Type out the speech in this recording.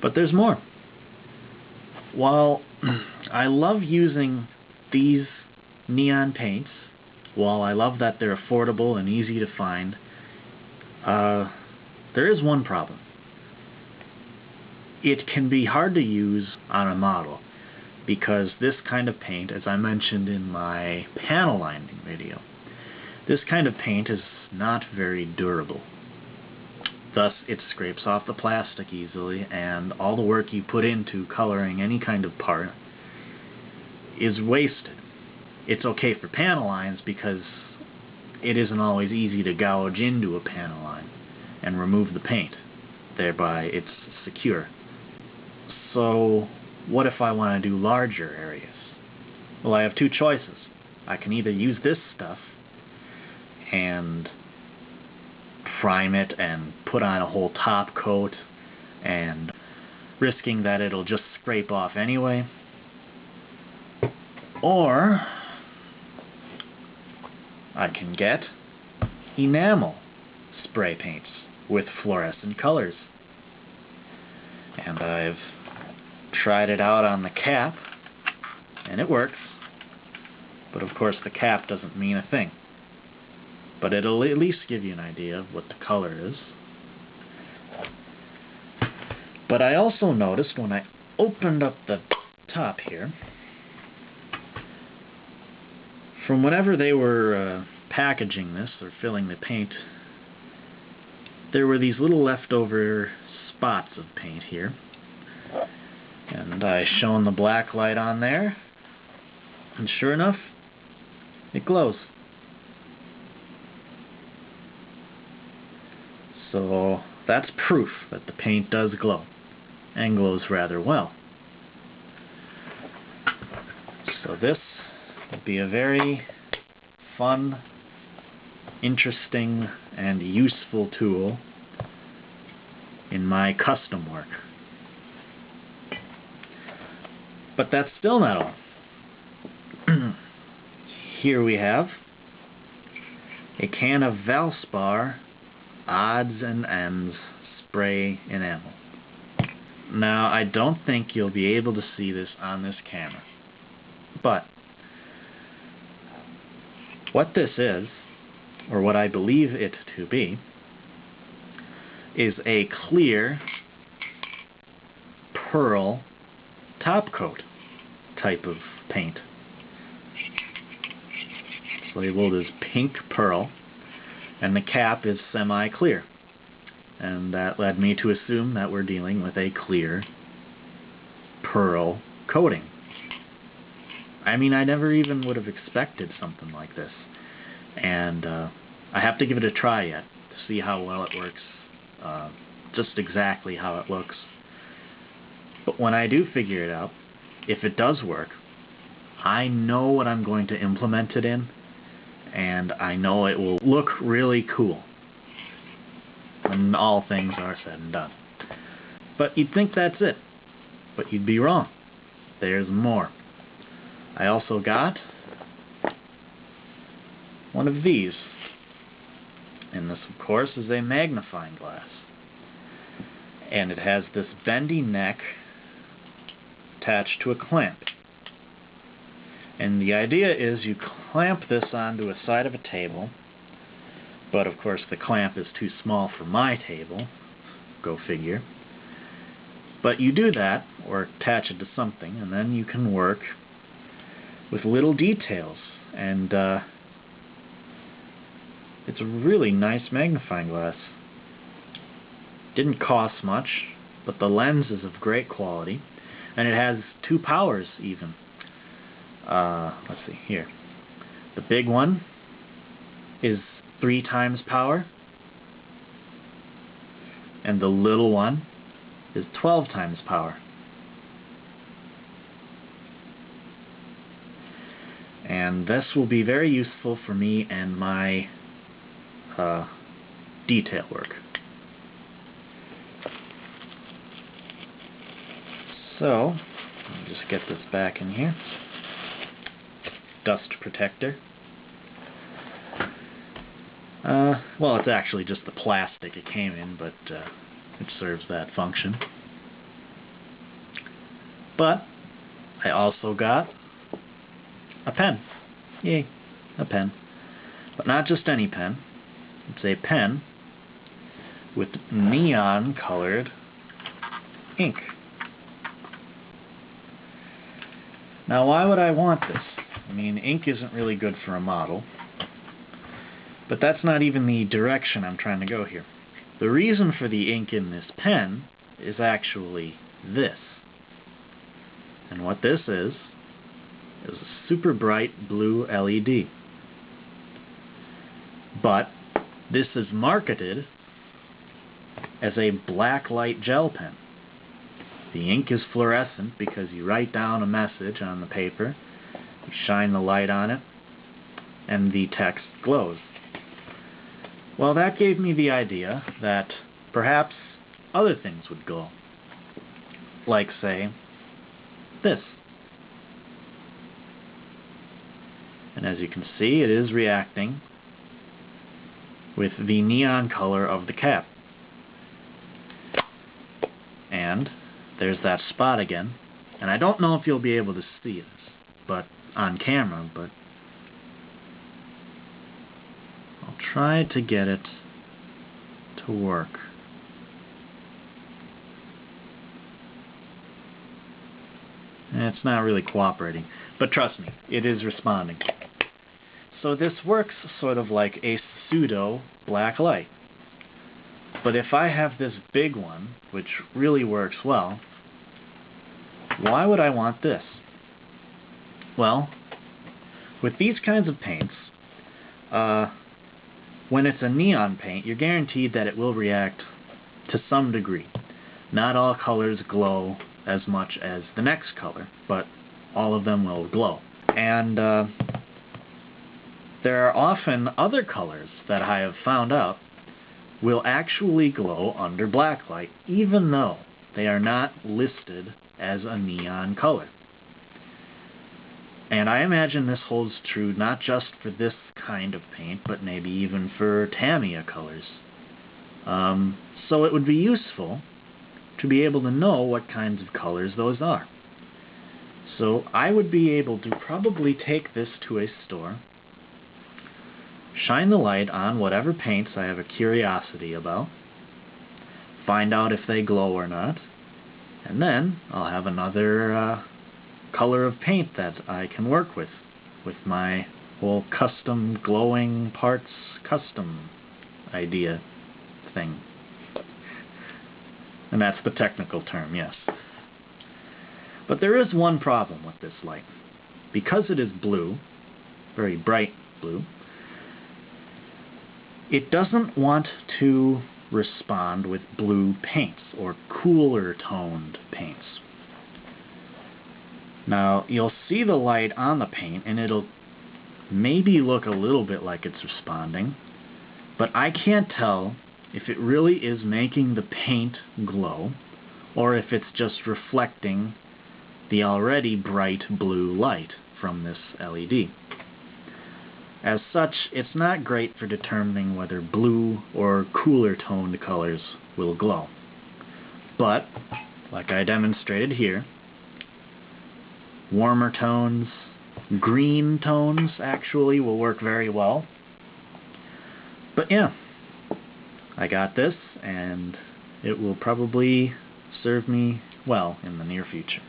But there's more. While I love using these neon paints, while I love that they're affordable and easy to find, there is one problem. It can be hard to use on a model because this kind of paint, as I mentioned in my panel lining video, this kind of paint is not very durable. Thus, it scrapes off the plastic easily, and all the work you put into coloring any kind of part is wasted. It's okay for panel lines because it isn't always easy to gouge into a panel line and remove the paint. Thereby, it's secure. So, what if I want to do larger areas? Well, I have two choices. I can either use this stuff and prime it and put on a whole top coat and risking that it'll just scrape off anyway, or I can get enamel spray paints with fluorescent colors. And I've tried it out on the cap and it works, but of course the cap doesn't mean a thing. But it'll at least give you an idea of what the color is. But I also noticed when I opened up the top here, from whenever they were packaging this or filling the paint, there were these little leftover spots of paint here. And I shone the black light on there, and sure enough, it glows. So that's proof that the paint does glow, and glows rather well. So this will be a very fun, interesting, and useful tool in my custom work. But that's still not all. Here we have a can of Valspar Odds and Ends spray enamel. Now, I don't think you'll be able to see this on this camera, but what this is, or what I believe it to be, is a clear pearl top coat type of paint. It's labeled as pink pearl, and the cap is semi-clear, and that led me to assume that we're dealing with a clear pearl coating. I mean, I never even would have expected something like this, and I have to give it a try yet to see how well it works, just exactly how it looks. But when I do figure it out, if it does work, I know what I'm going to implement it in, and I know it will look really cool when all things are said and done. But you'd think that's it, but you'd be wrong. There's more. I also got one of these, and this of course is a magnifying glass, and it has this bendy neck attached to a clamp. And the idea is you clamp this onto a side of a table, but of course the clamp is too small for my table, go figure. But you do that, or attach it to something, and then you can work with little details, and it's a really nice magnifying glass. Didn't cost much, but the lens is of great quality, and it has two powers even. Let's see here. The big one is 3 times power, and the little one is 12 times power. And this will be very useful for me and my detail work. So, let me just get this back in here. Dust protector. Well, it's actually just the plastic it came in, but it serves that function. But I also got a pen. Yay, a pen. But not just any pen. It's a pen with neon colored ink. Now, why would I want this? I mean, ink isn't really good for a model, but that's not even the direction I'm trying to go here. The reason for the ink in this pen is actually this. And what this is a super bright blue LED. But this is marketed as a black light gel pen. The ink is fluorescent because you write down a message on the paper, you shine the light on it, and the text glows. Well, that gave me the idea that perhaps other things would glow. Like, say, this. And as you can see, it is reacting with the neon color of the cap. And there's that spot again. And I don't know if you'll be able to see this but on camera, but I'll try to get it to work. And it's not really cooperating, but trust me, it is responding. So this works sort of like a pseudo black light. But if I have this big one, which really works well, why would I want this? Well, with these kinds of paints, when it's a neon paint, you're guaranteed that it will react to some degree. Not all colors glow as much as the next color, but all of them will glow. And there are often other colors that I have found out will actually glow under black light, even though they are not listed as a neon color. And I imagine this holds true not just for this kind of paint, but maybe even for Tamiya colors. So it would be useful to be able to know what kinds of colors those are. So I would be able to probably take this to a store, shine the light on whatever paints I have a curiosity about, find out if they glow or not, and then I'll have another color of paint that I can work with my whole custom glowing parts custom idea thing. And that's the technical term, yes. But there is one problem with this light. Because it is blue, very bright blue, it doesn't want to respond with blue paints or cooler toned paints. Now, you'll see the light on the paint and it'll maybe look a little bit like it's responding, but I can't tell if it really is making the paint glow or if it's just reflecting the already bright blue light from this LED. As such, it's not great for determining whether blue or cooler toned colors will glow. But, like I demonstrated here, warmer tones, green tones actually will work very well. But yeah, I got this and it will probably serve me well in the near future.